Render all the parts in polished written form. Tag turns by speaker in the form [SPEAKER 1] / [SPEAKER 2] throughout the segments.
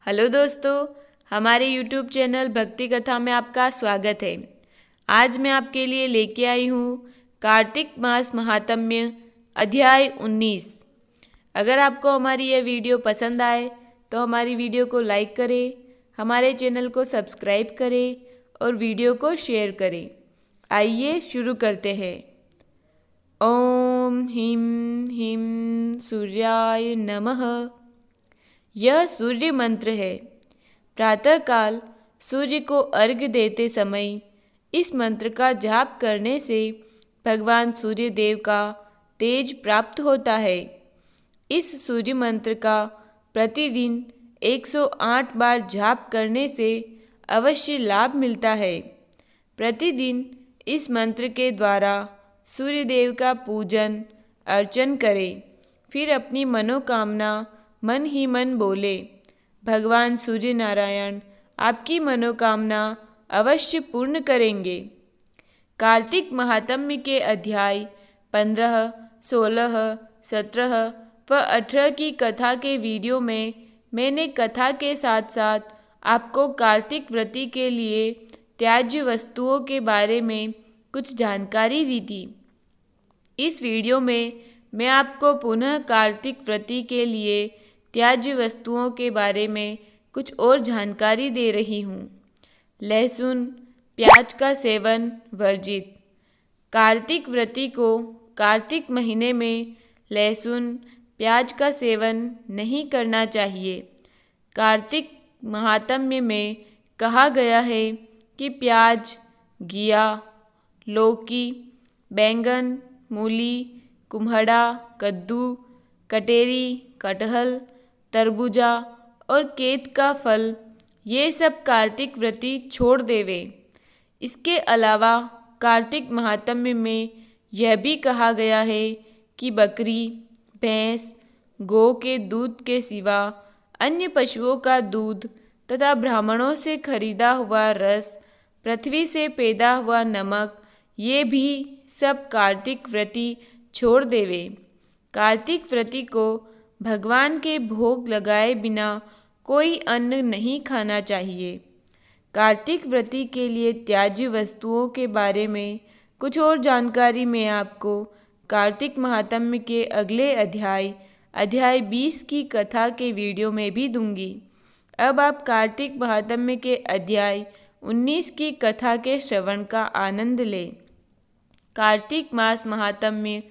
[SPEAKER 1] Hello दोस्तों, हमारे YouTube channel भक्ति कथा में आपका स्वागत है। आज मैं आपके लिए लेके आई हूँ कार्तिक मास महात्म्य अध्याय 19। अगर आपको हमारी यह वीडियो पसंद आए तो हमारी वीडियो को लाइक करें, हमारे चैनल को सब्सक्राइब करें और वीडियो को शेयर करें। आइए शुरू करते हैं। ओम ह्रीं ह्रीं सूर्याय नमः। यह सूर्य मंत्र है। प्रातःकाल सूर्य को अर्घ्य देते समय इस मंत्र का जाप करने से भगवान सूर्य देव का तेज प्राप्त होता है। इस सूर्य मंत्र का प्रतिदिन 108 बार जाप करने से अवश्य लाभ मिलता है। प्रतिदिन इस मंत्र के द्वारा सूर्य देव का पूजन अर्चन करें, फिर अपनी मनोकामना मन ही मन बोले। भगवान सूर्य नारायण आपकी मनोकामना अवश्य पूर्ण करेंगे। कार्तिक महात्म्य के अध्याय 15, 16, 17 व 18 की कथा के वीडियो में मैंने कथा के साथ साथ आपको कार्तिक व्रती के लिए त्याज्य वस्तुओं के बारे में कुछ जानकारी दी थी। इस वीडियो में मैं आपको पुनः कार्तिक व्रती के लिए त्याज्य वस्तुओं के बारे में कुछ और जानकारी दे रही हूँ। लहसुन, प्याज का सेवन वर्जित। कार्तिक व्रती को कार्तिक महीने में लहसुन, प्याज का सेवन नहीं करना चाहिए। कार्तिक महात्म्य में कहा गया है कि प्याज, घिया, लौकी, बैंगन, मूली, कुम्हड़ा, कद्दू, कटेरी, कटहल, तरबूजा और केत का फल ये सब कार्तिक व्रती छोड़ देवे। इसके अलावा कार्तिक महात्म्य में यह भी कहा गया है कि बकरी, भैंस, गौ के दूध के सिवा अन्य पशुओं का दूध तथा ब्राह्मणों से खरीदा हुआ रस, पृथ्वी से पैदा हुआ नमक ये भी सब कार्तिक व्रती छोड़ देवे। कार्तिक व्रती को भगवान के भोग लगाए बिना कोई अन्न नहीं खाना चाहिए। कार्तिक व्रती के लिए त्याज्य वस्तुओं के बारे में कुछ और जानकारी मैं आपको कार्तिक महात्म्य के अगले अध्याय 20 की कथा के वीडियो में भी दूंगी। अब आप कार्तिक महात्म्य के अध्याय 19 की कथा के श्रवण का आनंद लें। कार्तिक मास महात्म्य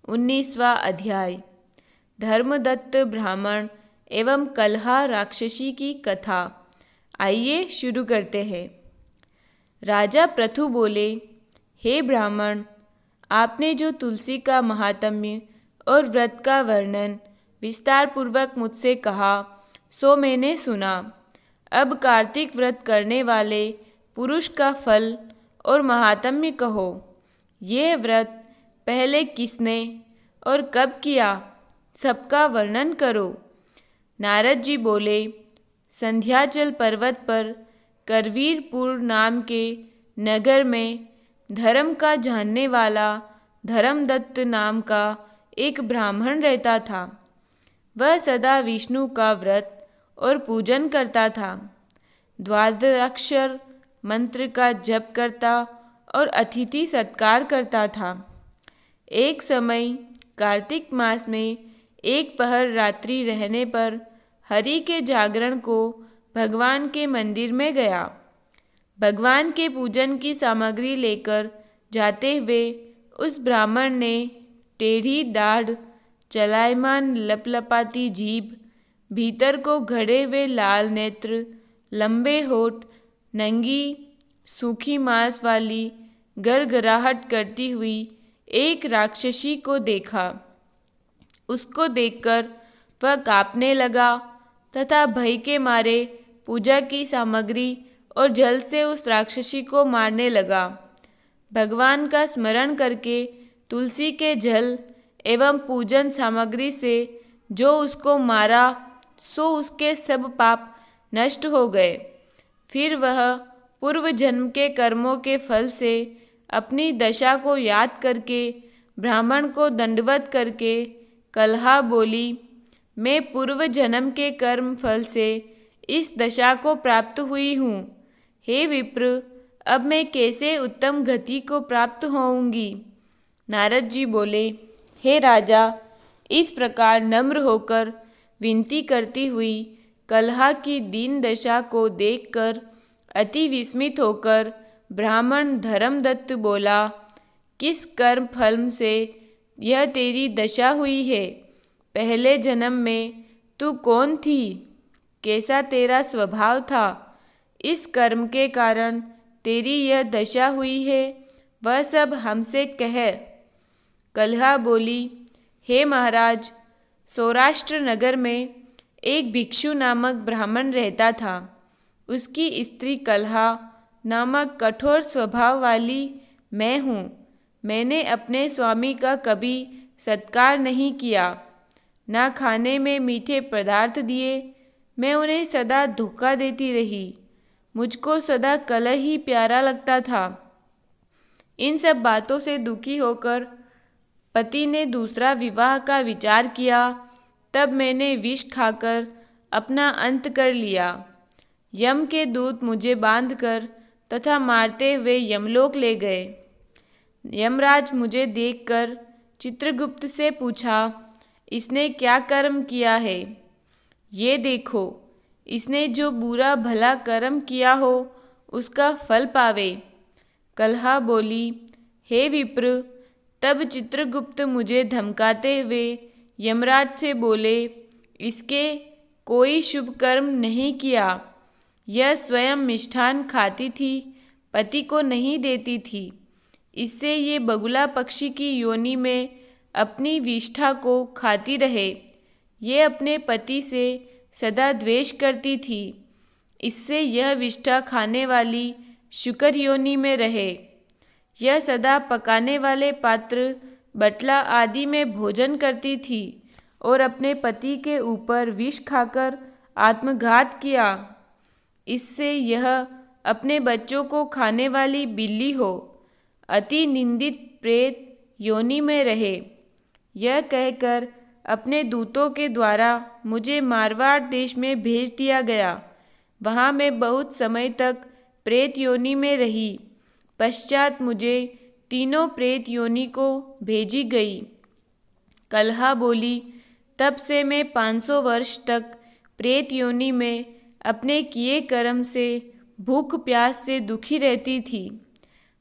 [SPEAKER 1] 19वां अध्याय। धर्मदत्त ब्राह्मण एवं कलहा राक्षसी की कथा। आइए शुरू करते हैं। राजा पृथु बोले, हे ब्राह्मण, आपने जो तुलसी का महात्म्य और व्रत का वर्णन विस्तार पूर्वक मुझसे कहा सो मैंने सुना। अब कार्तिक व्रत करने वाले पुरुष का फल और महात्म्य कहो। ये व्रत पहले किसने और कब किया, सबका वर्णन करो। नारद जी बोले, संध्याचल पर्वत पर करवीरपुर नाम के नगर में धर्म का जानने वाला धर्मदत्त नाम का एक ब्राह्मण रहता था। वह सदा विष्णु का व्रत और पूजन करता था। द्वादशाक्षर मंत्र का जप करता और अतिथि सत्कार करता था। एक समय कार्तिक मास में एक पहर रात्रि रहने पर हरि के जागरण को भगवान के मंदिर में गया। भगवान के पूजन की सामग्री लेकर जाते हुए उस ब्राह्मण ने टेढ़ी दाढ़, चलायमान लपलपाती जीभ, भीतर को घड़े हुए लाल नेत्र, लंबे होठ, नंगी सूखी मांस वाली गरगराहट करती हुई एक राक्षसी को देखा। उसको देखकर वह कांपने लगा तथा भय के मारे पूजा की सामग्री और जल से उस राक्षसी को मारने लगा। भगवान का स्मरण करके तुलसी के जल एवं पूजन सामग्री से जो उसको मारा सो उसके सब पाप नष्ट हो गए। फिर वह पूर्व जन्म के कर्मों के फल से अपनी दशा को याद करके ब्राह्मण को दंडवत करके कलहा बोली, मैं पूर्व जन्म के कर्म फल से इस दशा को प्राप्त हुई हूँ। हे विप्र, अब मैं कैसे उत्तम गति को प्राप्त होऊंगी? नारद जी बोले, हे राजा, इस प्रकार नम्र होकर विनती करती हुई कलहा की दीन दशा को देखकर अति विस्मित होकर ब्राह्मण धर्मदत्त बोला, किस कर्म फल से यह तेरी दशा हुई है? पहले जन्म में तू कौन थी? कैसा तेरा स्वभाव था? इस कर्म के कारण तेरी यह दशा हुई है, वह सब हमसे कह। कलहा बोली, हे महाराज, सौराष्ट्र नगर में एक भिक्षु नामक ब्राह्मण रहता था। उसकी स्त्री कलहा नामक कठोर स्वभाव वाली मैं हूँ। मैंने अपने स्वामी का कभी सत्कार नहीं किया, ना खाने में मीठे पदार्थ दिए। मैं उन्हें सदा धोखा देती रही। मुझको सदा कलह ही प्यारा लगता था। इन सब बातों से दुखी होकर पति ने दूसरा विवाह का विचार किया। तब मैंने विष खाकर अपना अंत कर लिया। यम के दूत मुझे बांधकर तथा मारते हुए यमलोक ले गए। यमराज मुझे देखकर चित्रगुप्त से पूछा, इसने क्या कर्म किया है? ये देखो, इसने जो बुरा भला कर्म किया हो उसका फल पावे। कलहा बोली, हे विप्र, तब चित्रगुप्त मुझे धमकाते हुए यमराज से बोले, इसके कोई शुभ कर्म नहीं किया। यह स्वयं मिष्ठान खाती थी, पति को नहीं देती थी। इससे ये बगुला पक्षी की योनि में अपनी विष्ठा को खाती रहे। ये अपने पति से सदा द्वेष करती थी। इससे यह विष्ठा खाने वाली शुकर योनि में रहे। यह सदा पकाने वाले पात्र, बटला आदि में भोजन करती थी और अपने पति के ऊपर विष खाकर आत्मघात किया। इससे यह अपने बच्चों को खाने वाली बिल्ली हो, अति निंदित प्रेत योनि में रहे। यह कहकर अपने दूतों के द्वारा मुझे मारवाड़ देश में भेज दिया गया। वहाँ मैं बहुत समय तक प्रेत योनि में रही। पश्चात मुझे तीनों प्रेत योनि को भेजी गई। कलहा बोली, तब से मैं 500 वर्ष तक प्रेत योनि में अपने किए कर्म से भूख प्यास से दुखी रहती थी।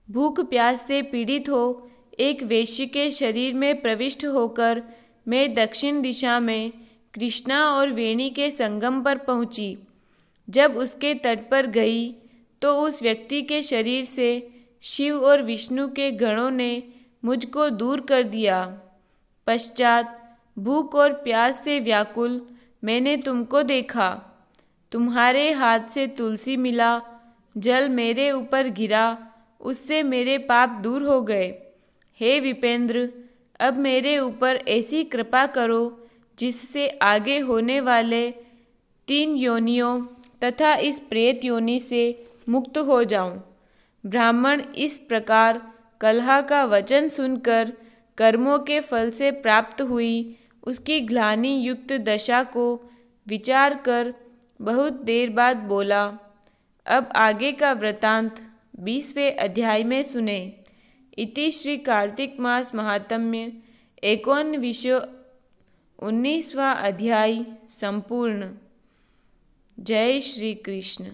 [SPEAKER 1] भूख प्यास से पीड़ित हो एक वेश्य के शरीर में प्रविष्ट होकर मैं दक्षिण दिशा में कृष्णा और वेणी के संगम पर पहुंची। जब उसके तट पर गई तो उस व्यक्ति के शरीर से शिव और विष्णु के गणों ने मुझको दूर कर दिया। पश्चात भूख और प्यास से व्याकुल मैंने तुमको देखा। तुम्हारे हाथ से तुलसी मिला, जल मेरे ऊपर गिरा, उससे मेरे पाप दूर हो गए। हे विपेंद्र, अब मेरे ऊपर ऐसी कृपा करो जिससे आगे होने वाले 3 योनियों तथा इस प्रेत योनि से मुक्त हो जाऊं। ब्राह्मण इस प्रकार कलहा का वचन सुनकर कर्मों के फल से प्राप्त हुई उसकी ग्लानि युक्त दशा को विचार कर बहुत देर बाद बोला। अब आगे का वृतांत 20वें अध्याय में सुने। इति श्री कार्तिक मास महात्म्य 19वां अध्याय संपूर्ण। जय श्री कृष्ण।